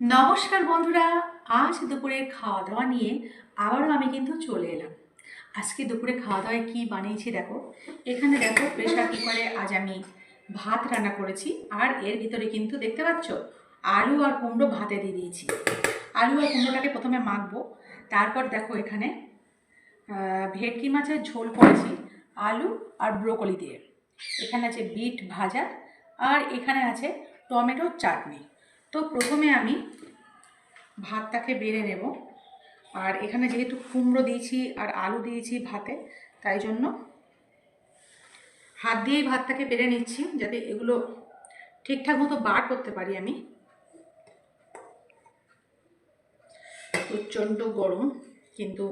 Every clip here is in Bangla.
নমস্কার বন্ধুরা, আজ দুপুরের খাওয়া দাওয়া নিয়ে আবারও আমি কিন্তু চলে এলাম। আজকে দুপুরে খাওয়া দাওয়ায় কী বানিয়েছি দেখো। এখানে দেখো প্রেশার কুকারে আজ আমি ভাত রান্না করেছি, আর এর ভিতরে কিন্তু দেখতে পাচ্ছ আলু আর কুমড়ো ভাতে দিয়ে দিয়েছি। আলু আর কুমড়োটাকে প্রথমে মাখবো, তারপর দেখো এখানে ভেটকি মাছের ঝোল করেছি আলু আর ব্রোকলি দিয়ে। এখানে আছে বিট ভাজা, আর এখানে আছে টমেটোর চাটনি। তো প্রথমে আমি ভাতটাকে বেড়ে নেব। আর এখানে যেহেতু কুমড়ো দিয়েছি আর আলু দিয়েছি ভাতে, তাই জন্য হাত দিয়েই ভাতটাকে বেড়ে নিচ্ছি, যাতে এগুলো ঠিকঠাক মতো বার করতে পারি আমি। প্রচণ্ড গরম, কিন্তু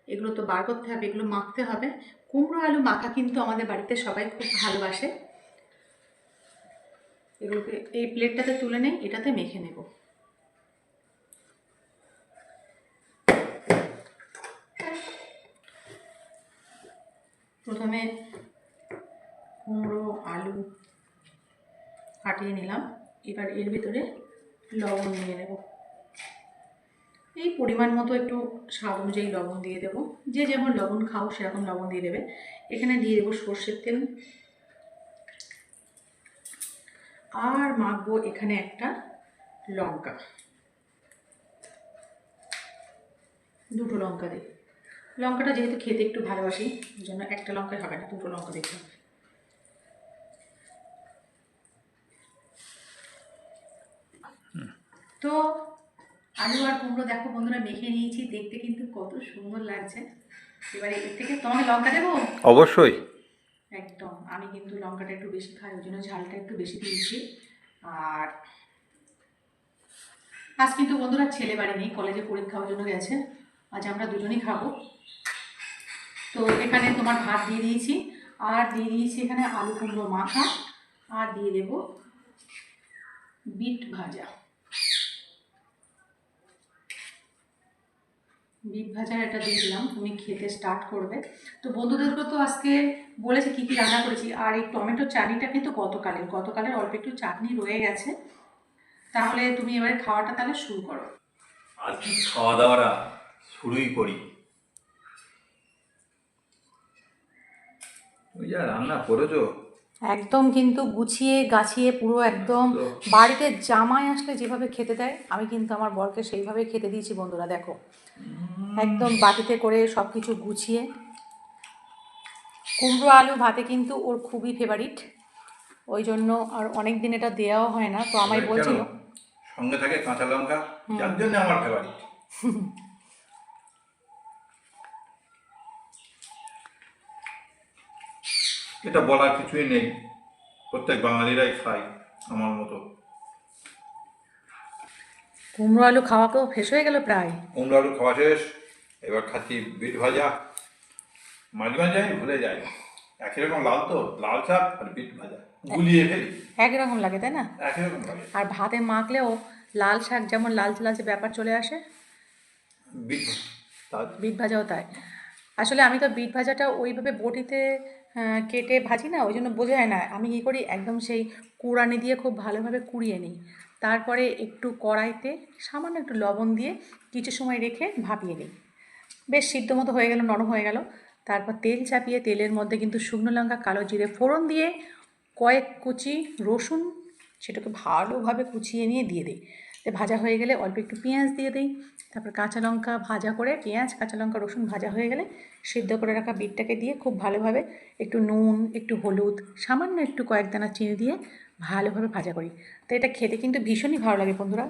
এগুলো তো বার করতে হবে, এগুলো মাখতে হবে। কুমড়ো আলু মাখা কিন্তু আমাদের বাড়িতে সবাই খুব ভালোবাসে। এগুলোকে এই প্লেটটাতে তুলে নেই, এটাতে মেখে নেব। প্রথমে কুমড়ো আলু কাটিয়ে নিলাম, এবার এর ভিতরে লবণ দিয়ে নেব। এই পরিমাণ মতো একটু স্বাদ অনুযায়ী লবণ দিয়ে দেবো, যে যেমন লবণ খাও সেরকম লবণ দিয়ে দেবে। এখানে দিয়ে দেবো সর্ষের তেল, আর মাখবো এখানে একটা লঙ্কা, দুটো লঙ্কা দিই। লঙ্কাটা যেহেতু খেতে একটু ভালোবাসি, ওই জন্য একটা লঙ্কায় হবে না, দুটো লঙ্কা দিতে হবে। তো আলু আর কুমড়ো দেখো বন্ধুরা মেখে নিয়েছি, দেখতে কিন্তু কত সুন্দর লাগছে। এবারে এর থেকে তোমাকে লঙ্কা দেবো? অবশ্যই। একদম, আমি কিন্তু লঙ্কাটা একটু বেশি খাই, ওই জন্য ঝালটা একটু বেশি দিয়েছি। আর আজ কিন্তু বন্ধুরা ছেলে বাড়ি নেই, কলেজে পরীক্ষা ওই জন্য গেছে। আজ আমরা দুজনেই খাবো। তো এখানে তোমার ভাত দিয়ে দিয়েছি, আর দিয়ে দিয়েছি এখানে আলু কুমড়ো মাখা, আর দিয়ে দেব বিট ভাজা। বিট ভাজা এটা দিয়ে দিলাম, তুমি খেতে স্টার্ট করবে। তো বন্ধুদেরকে তো আজকে বলেছি কী কী রান্না করেছি। আর এই টমেটোর চাটনিটা কিন্তু গতকালের অল্প একটু চাটনি রয়ে গেছে। তাহলে তুমি এবারে খাওয়াটা তাহলে শুরু করো। আর কি খাওয়া দাওয়াটা শুরুই করি। তুমি যা রান্না করেছো, একদম কিন্তু গুছিয়ে গাছিয়ে পুরো একদম বাড়িতে জামাই আসলে যেভাবে খেতে দেয়, আমি কিন্তু আমার বরকে সেইভাবে খেতে দিয়েছি বন্ধুরা। দেখো একদম বাটিতে করে সব কিছু গুছিয়ে। কুমড়ো আলু ভাতে কিন্তু ওর খুবই ফেভারিট, ওই জন্য আর অনেক দিন এটা দেওয়াও হয় না। তো আমায় বলছিল সঙ্গে থাকে কাঁচা লঙ্কা, যার জন্য আমার ফেভারিট। এটা বলার কিছুই নেই, প্রত্যেক বাঙালিরাই খায় আমার মতো। কুমড়ো আলু খাওয়াকেও শেষ হয়ে গেল প্রায়। কুমড়ো আলু খাওয়া শেষ, এবার খাচ্ছি বিট ভাজা। মাঝে মাঝে আমি ভুলে যাই, একই রকম লাল তো, লাল শাক আর বিট ভাজা গুলিয়ে ফেলি। একই রকম লাগে তাই না? একই রকম লাগে। আর ভাতে মাখলেও লাল শাক যেমন লালচে লালচে ব্যাপার চলে আসে, বিট বিট ভাজাও তাই। আসলে আমি তো বিট ভাজাটা ওইভাবে বটিতে কেটে ভাজি না, ওই জন্য বোঝা যায় না। আমি কী করি, একদম সেই কুড়ানি দিয়ে খুব ভালোভাবে কুড়িয়ে নিই, তারপরে একটু কড়াইতে সামান্য একটু লবণ দিয়ে কিছু সময় রেখে ভাপিয়ে নিই। বেশ সিদ্ধ মতো হয়ে গেল, নরম হয়ে গেল। তারপর তেল চাপিয়ে তেলের মধ্যে কিন্তু শুকনো লঙ্কা কালো জিরে ফোড়ন দিয়ে কয়েক কুচি রসুন সেটাকে ভালোভাবে কুচিয়ে নিয়ে দিয়ে দিই। ভাজা হয়ে গেলে অল্প একটু পেঁয়াজ দিয়ে দিই, তারপর কাঁচা লঙ্কা ভাজা করে, পেঁয়াজ কাঁচা লঙ্কা রসুন ভাজা হয়ে গেলে সিদ্ধ করে রাখা বিটটাকে দিয়ে খুব ভালোভাবে একটু নুন একটু হলুদ সামান্য একটু কয়েক দানা চিনি দিয়ে ভালোভাবে ভাজা করি। তো এটা খেতে কিন্তু ভীষণই ভালো লাগে বন্ধুরা।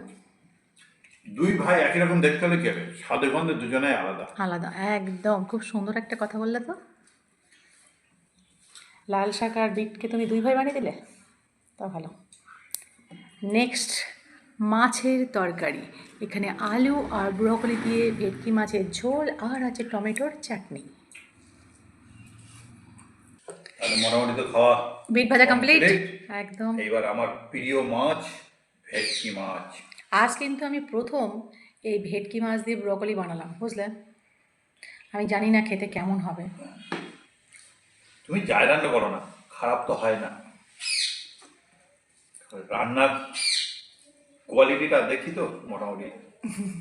দুই ভাই একই রকম দেখতে হলে কি হবে, স্বাদে গন্ধে দুজনেই আলাদা। আলাদা, একদম খুব সুন্দর একটা কথা বললে তো। লাল শাক আর বিটকে তুমি দুই ভাই বানিয়ে দিলে, তা ভালো। নেক্সট মাছের তরকারি, এখানে আলু আর ব্রোকলি দিয়ে ভেটকি মাছের ঝোল, আর আছে টমেটোর চাটনি। তাহলে মোটামুটি তো খাওয়া বিট ভাজা কমপ্লিট একদম। এইবার আমার প্রিয় মাছ, ভেটকি মাছ। আজ কিন্তু আমি প্রথম এই ভেটকি মাছ দিয়ে ব্রোকলি বানালাম, বুঝলে। আমি জানি না খেতে কেমন হবে। তুমি যাই রান্না করো না, খারাপ তো হয় না। রান্নার কোয়ালিটিটা দেখি তো মোটামুটি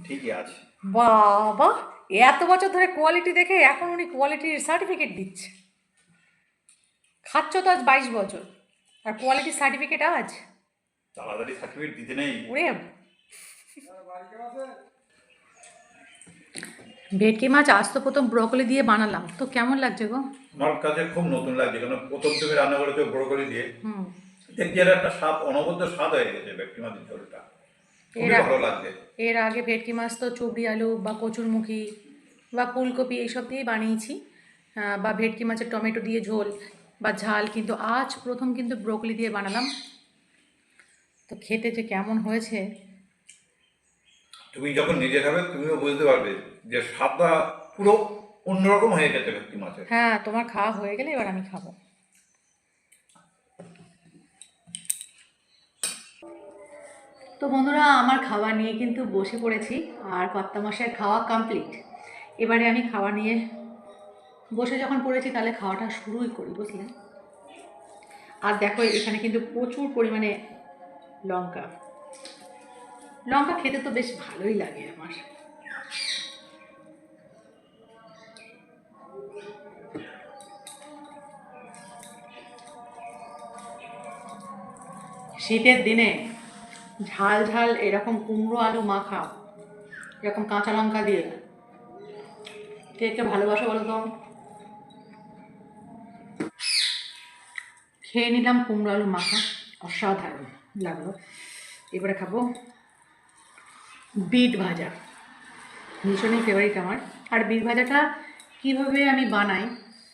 ঠিকই আছে। বাবা, এত বছর ধরে কোয়ালিটি দেখে এখন উনি কোয়ালিটির সার্টিফিকেট দিচ্ছে। খাচ্ছ তো আজ 22 বছর, আর কোয়ালিটির সার্টিফিকেট আজ? তাড়াতাড়ি সার্টিফিকেট দিতে নেই। ওরে, ভেটকি মাছ আজ তো প্রথম ব্রকলি দিয়ে বানালাম, তো কেমন লাগছে গো? আমার কাছে খুব নতুন লাগছে, কারণ প্রথম তুমি রান্না করেছো ব্রোকলি দিয়ে। হুম। দেখছি এর একটা স্বাদ, অনবদ্য স্বাদ হয়ে গেছে ভেটকি মাছের ঝোলটা, খুবই এর ভালো লাগছে। এর আগে ভেটকি মাছ তো চুবড়ি আলু বা কচুরমুখী বা ফুলকপি এইসব দিয়েই বানিয়েছি, বা ভেটকি মাছের টমেটো দিয়ে ঝোল বা ঝাল, কিন্তু আজ প্রথম কিন্তু ব্রকলি দিয়ে বানালাম। তো খেতে যে কেমন হয়েছে! তুমি যখন নিজে খাবে তুমিও বুঝতে পারবে যে স্বাদটা পুরো অন্যরকম হয়ে গেছে ভেটকি মাছের। হ্যাঁ, তোমার খাওয়া হয়ে গেলে এবার আমি খাবো। তো বন্ধুরা, আমার খাওয়া নিয়ে কিন্তু বসে পড়েছি, আর কর্তামশাইয়ের খাওয়া কমপ্লিট। এবারে আমি খাওয়া নিয়ে বসে যখন পড়েছি, তাহলে খাওয়াটা শুরুই করি, বুঝলেন? আর দেখো, এখানে কিন্তু প্রচুর পরিমাণে লঙ্কা। লঙ্কা খেতে তো বেশ ভালোই লাগে আমার। শীতের দিনে ঝাল ঝাল এরকম কুমড়ো আলু মাখা, এরকম কাঁচা লঙ্কা দিয়ে, কে কে ভালোবাসো বলো তো? খেয়ে নিলাম কুমড়ো আলু মাখা, অসাধারণ লাগলো। এবারে খাবো বিট ভাজা, ভীষণই ফেভারিট আমার। আর বিট ভাজাটা কীভাবে আমি বানাই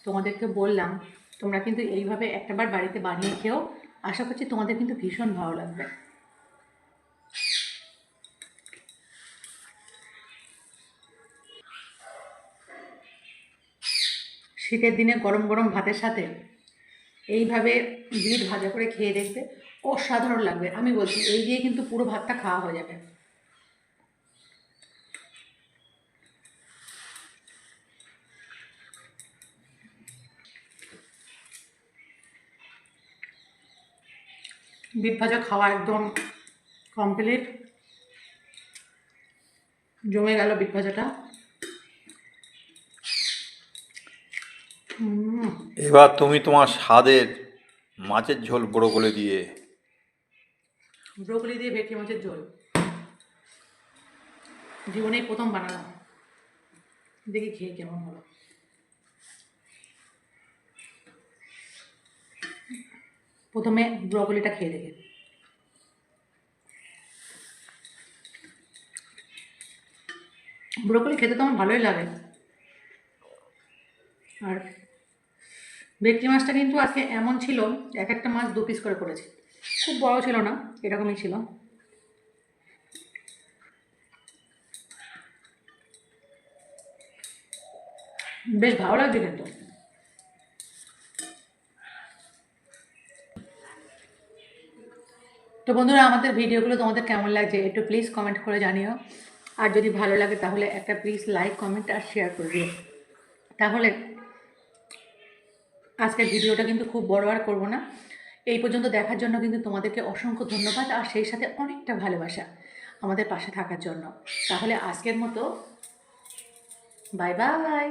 তোমাদেরকে বললাম, তোমরা কিন্তু এইভাবে একটাবার বাড়িতে বানিয়ে খেও, আশা করছি তোমাদের কিন্তু ভীষণ ভালো লাগবে। শীতের দিনে গরম গরম ভাতের সাথে এইভাবে বিট ভাজা করে খেয়ে দেখবে, অসাধারণ লাগবে। আমি বলছি, এই দিয়ে কিন্তু পুরো ভাতটা খাওয়া হয়ে যাবে। বিট ভাজা খাওয়া একদম কমপ্লিট, জমে গেল বিট ভাজাটা। এবার তুমি তোমার স্বাদের মাছের ঝোল ব্রোকলি দিয়ে। ব্রোকলি দিয়ে ভেটকি মাছের ঝোল জীবনেই প্রথম বানালাম, দেখি খেয়ে কেমন হলো। প্রথমে ব্রোকলিটা খেয়ে দেখি। ব্রোকলি খেতে তো আমার ভালোই লাগে। আর ভেটকি মাছটা কিন্তু আজকে এমন ছিল, এক একটা মাছ 2 পিস করে করেছি, খুব বড় ছিল না, এরকমই ছিল। বেশ ভালো লাগছে কিন্তু। তো বন্ধুরা, আমাদের ভিডিওগুলো তোমাদের কেমন লাগছে একটু প্লিজ কমেন্ট করে জানিও। আর যদি ভালো লাগে তাহলে একটা প্লিজ লাইক, কমেন্ট আর শেয়ার করে দিও। তাহলে আজকের ভিডিওটা কিন্তু খুব বড় আর করবো না। এই পর্যন্ত দেখার জন্য কিন্তু তোমাদেরকে অসংখ্য ধন্যবাদ, আর সেই সাথে অনেকটা ভালোবাসা আমাদের পাশে থাকার জন্য। তাহলে আজকের মতো বাই বাই।